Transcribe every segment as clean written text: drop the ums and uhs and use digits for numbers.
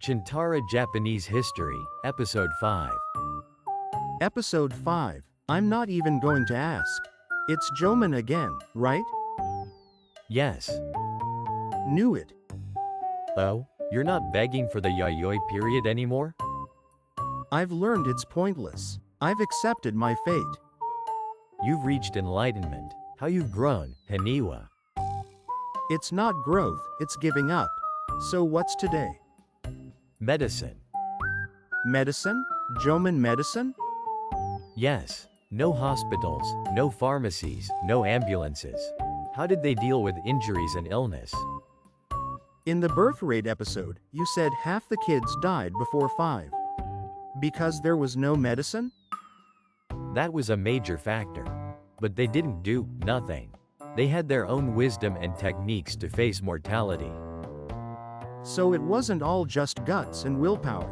Chintara Japanese History, Episode 5. Episode 5. I'm not even going to ask. It's Jomon again, right? Yes. Knew it. Oh, you're not begging for the Yayoi period anymore? I've learned it's pointless. I've accepted my fate. You've reached enlightenment. How you've grown, Haniwa. It's not growth, it's giving up. So what's today? Medicine. Medicine? Jomon medicine? Yes. No hospitals, no pharmacies, no ambulances. How did they deal with injuries and illness? In the birth rate episode, you said half the kids died before 5. Because there was no medicine? That was a major factor. But they didn't do nothing. They had their own wisdom and techniques to face mortality. So it wasn't all just guts and willpower.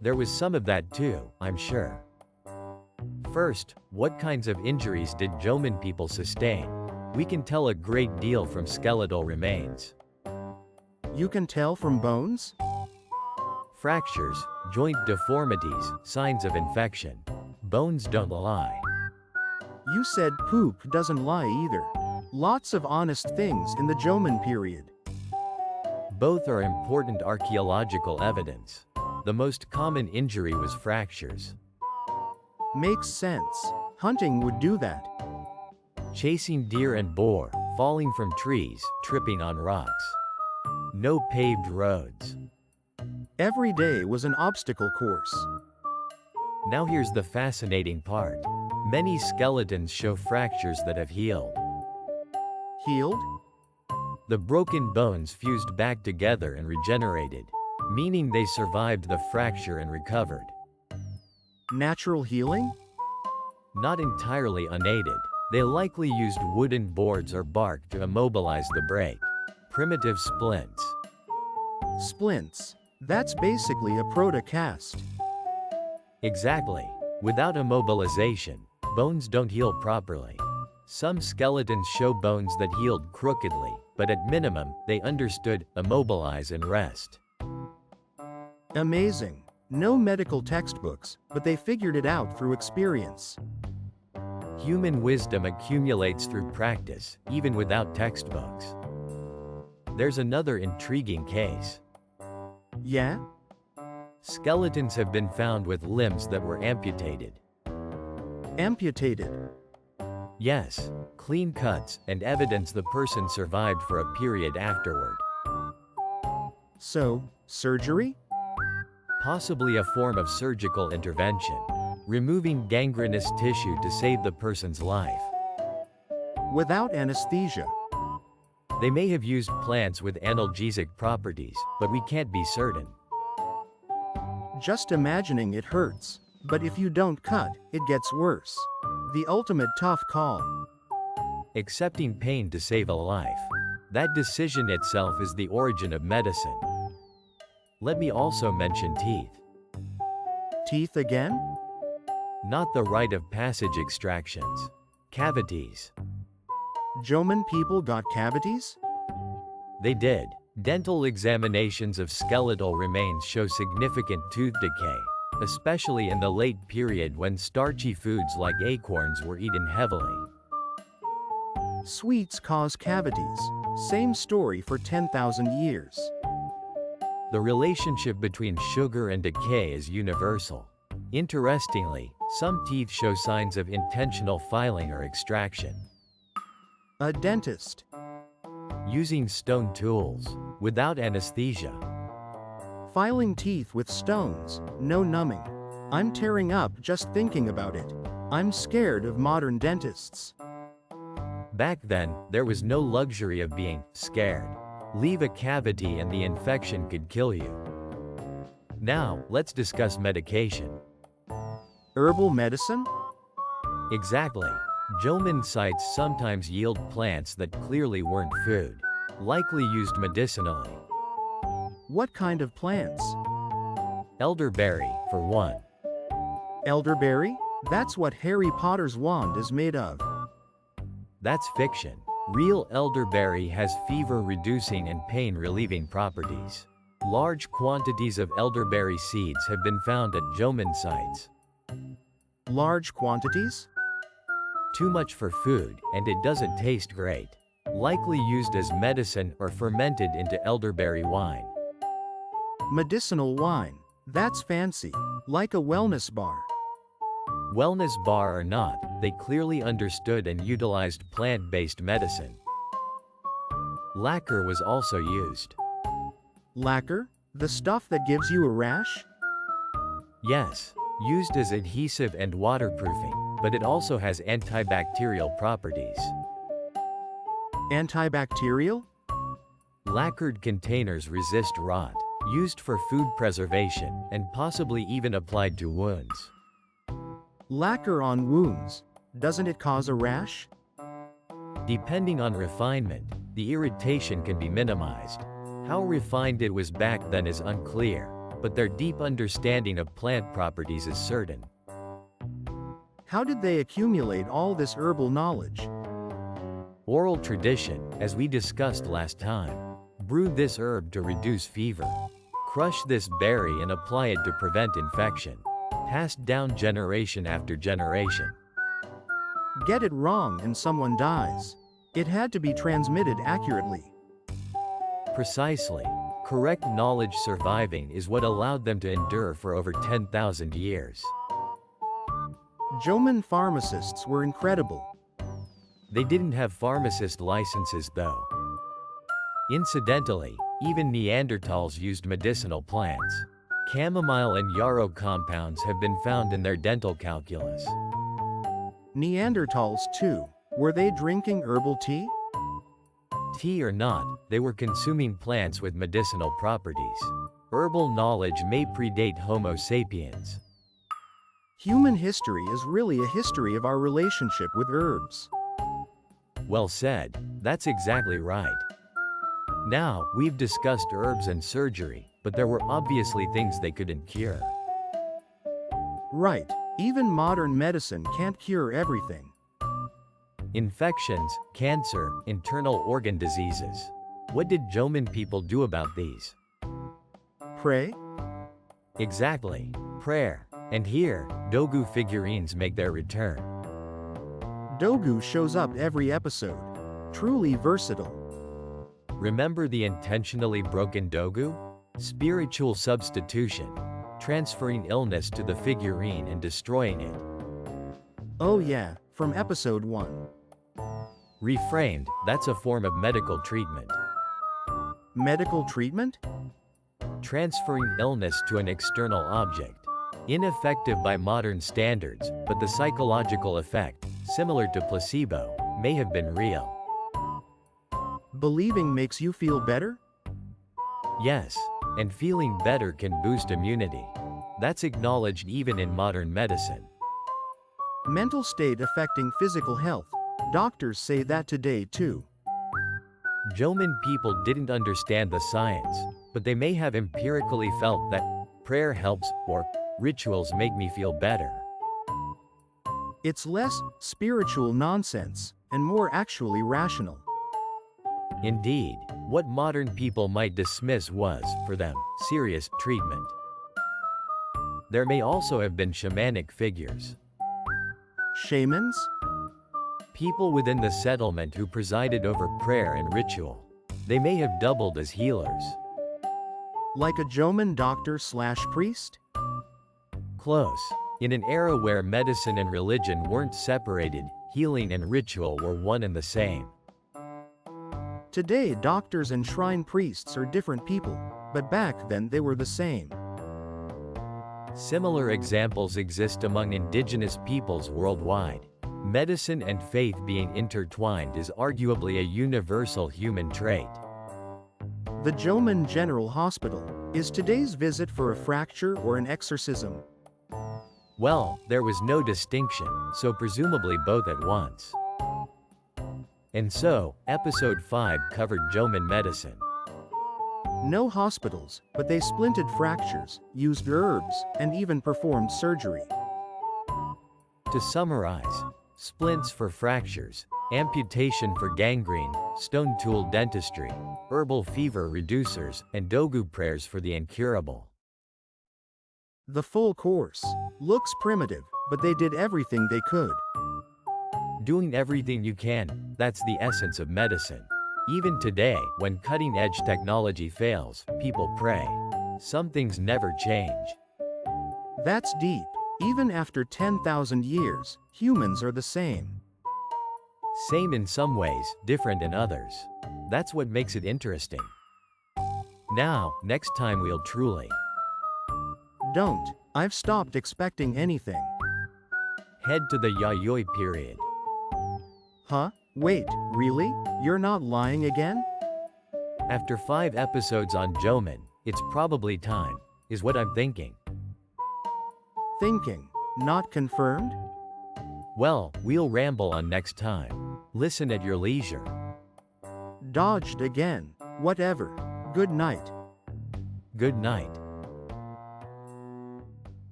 There was some of that too, I'm sure. First, what kinds of injuries did Jomon people sustain? We can tell a great deal from skeletal remains. You can tell from bones? Fractures, joint deformities, signs of infection. Bones don't lie. You said poop doesn't lie either. Lots of honest things in the Jomon period. Both are important archaeological evidence. The most common injury was fractures. Makes sense. Hunting would do that. Chasing deer and boar, falling from trees, tripping on rocks. No paved roads. Every day was an obstacle course. Now here's the fascinating part. Many skeletons show fractures that have healed. Healed? The broken bones fused back together and regenerated, meaning they survived the fracture and recovered. Natural healing? Not entirely unaided. They likely used wooden boards or bark to immobilize the break. Primitive splints. Splints. That's basically a proto-cast. Exactly. Without immobilization, bones don't heal properly. Some skeletons show bones that healed crookedly, but at minimum, they understood immobilize and rest. Amazing. No medical textbooks, but they figured it out through experience. Human wisdom accumulates through practice, even without textbooks. There's another intriguing case. Yeah? Skeletons have been found with limbs that were amputated. Amputated. Yes, clean cuts and evidence the person survived for a period afterward. So, surgery? Possibly a form of surgical intervention, removing gangrenous tissue to save the person's life. Without anesthesia. They may have used plants with analgesic properties, but we can't be certain. Just imagining it hurts. But if you don't cut, it gets worse. The ultimate tough call. Accepting pain to save a life. That decision itself is the origin of medicine. Let me also mention teeth. Teeth again? Not the rite of passage extractions. Cavities. Jomon people got cavities? They did. Dental examinations of skeletal remains show significant tooth decay, especially in the late period when starchy foods like acorns were eaten heavily. Sweets cause cavities. Same story for 10,000 years. The relationship between sugar and decay is universal. Interestingly, some teeth show signs of intentional filing or extraction. A dentist. Using stone tools, without anesthesia. Filing teeth with stones, no numbing. I'm tearing up just thinking about it. I'm scared of modern dentists. Back then, there was no luxury of being scared. Leave a cavity and the infection could kill you. Now, let's discuss medication. Herbal medicine? Exactly. Jomon sites sometimes yield plants that clearly weren't food, likely used medicinally. What kind of plants? Elderberry, for one. Elderberry? That's what Harry Potter's wand is made of. That's fiction. Real elderberry has fever-reducing and pain-relieving properties. Large quantities of elderberry seeds have been found at Jomon sites. Large quantities? Too much for food, and it doesn't taste great. Likely used as medicine or fermented into elderberry wine. Medicinal wine. That's fancy. Like a wellness bar. Wellness bar or not, they clearly understood and utilized plant-based medicine. Lacquer was also used. Lacquer? The stuff that gives you a rash? Yes, used as adhesive and waterproofing, but it also has antibacterial properties. Antibacterial? Lacquered containers resist rot, used for food preservation, and possibly even applied to wounds. Lacquer on wounds. Doesn't it cause a rash? Depending on refinement, the irritation can be minimized. How refined it was back then is unclear, but their deep understanding of plant properties is certain. How did they accumulate all this herbal knowledge? Oral tradition, as we discussed last time. Brew this herb to reduce fever. Crush this berry and apply it to prevent infection. Passed down generation after generation. Get it wrong and someone dies. It had to be transmitted accurately. Precisely. Correct knowledge surviving is what allowed them to endure for over 10,000 years. Jomon pharmacists were incredible. They didn't have pharmacist licenses though. Incidentally, even Neanderthals used medicinal plants. Chamomile and yarrow compounds have been found in their dental calculus. Neanderthals too. Were they drinking herbal tea? Tea or not, they were consuming plants with medicinal properties. Herbal knowledge may predate Homo sapiens. Human history is really a history of our relationship with herbs. Well said, that's exactly right. Now, we've discussed herbs and surgery, but there were obviously things they couldn't cure. Right, even modern medicine can't cure everything. Infections, cancer, internal organ diseases. What did Jomon people do about these? Pray? Exactly, prayer. And here, Dogu figurines make their return. Dogu shows up every episode. Truly versatile. Remember the intentionally broken Dogu? Spiritual substitution. Transferring illness to the figurine and destroying it. Oh yeah, from episode 1. Reframed, that's a form of medical treatment. Medical treatment? Transferring illness to an external object. Ineffective by modern standards, but the psychological effect, similar to placebo, may have been real. Believing makes you feel better? Yes, and feeling better can boost immunity. That's acknowledged even in modern medicine. Mental state affecting physical health. Doctors say that today too. Jomon people didn't understand the science, but they may have empirically felt that prayer helps or rituals make me feel better. It's less spiritual nonsense and more actually rational. Indeed, what modern people might dismiss was, for them, serious treatment. There may also have been shamanic figures. Shamans? People within the settlement who presided over prayer and ritual. They may have doubled as healers. Like a Jomon doctor/priest? Close. In an era where medicine and religion weren't separated, healing and ritual were one and the same. Today doctors and shrine priests are different people, but back then they were the same. Similar examples exist among indigenous peoples worldwide. Medicine and faith being intertwined is arguably a universal human trait. The Jomon General Hospital. Is today's visit for a fracture or an exorcism? Well, there was no distinction, so presumably both at once. And so, episode 5 covered Jomon medicine. No hospitals, but they splinted fractures, used herbs, and even performed surgery. To summarize, splints for fractures, amputation for gangrene, stone tool dentistry, herbal fever reducers, and Dogu prayers for the incurable. The full course. Looks primitive, but they did everything they could. Doing everything you can, that's the essence of medicine. Even today, when cutting-edge technology fails, people pray. Some things never change. That's deep. Even after 10,000 years, humans are the same. Same in some ways, different in others. That's what makes it interesting. Now, next time we'll truly. Don't. I've stopped expecting anything. Head to the Yayoi period. Huh? Wait, really? You're not lying again? After 5 episodes on Jomon, it's probably time, is what I'm thinking. Thinking. Not confirmed? Well, we'll ramble on next time. Listen at your leisure. Dodged again. Whatever. Good night. Good night.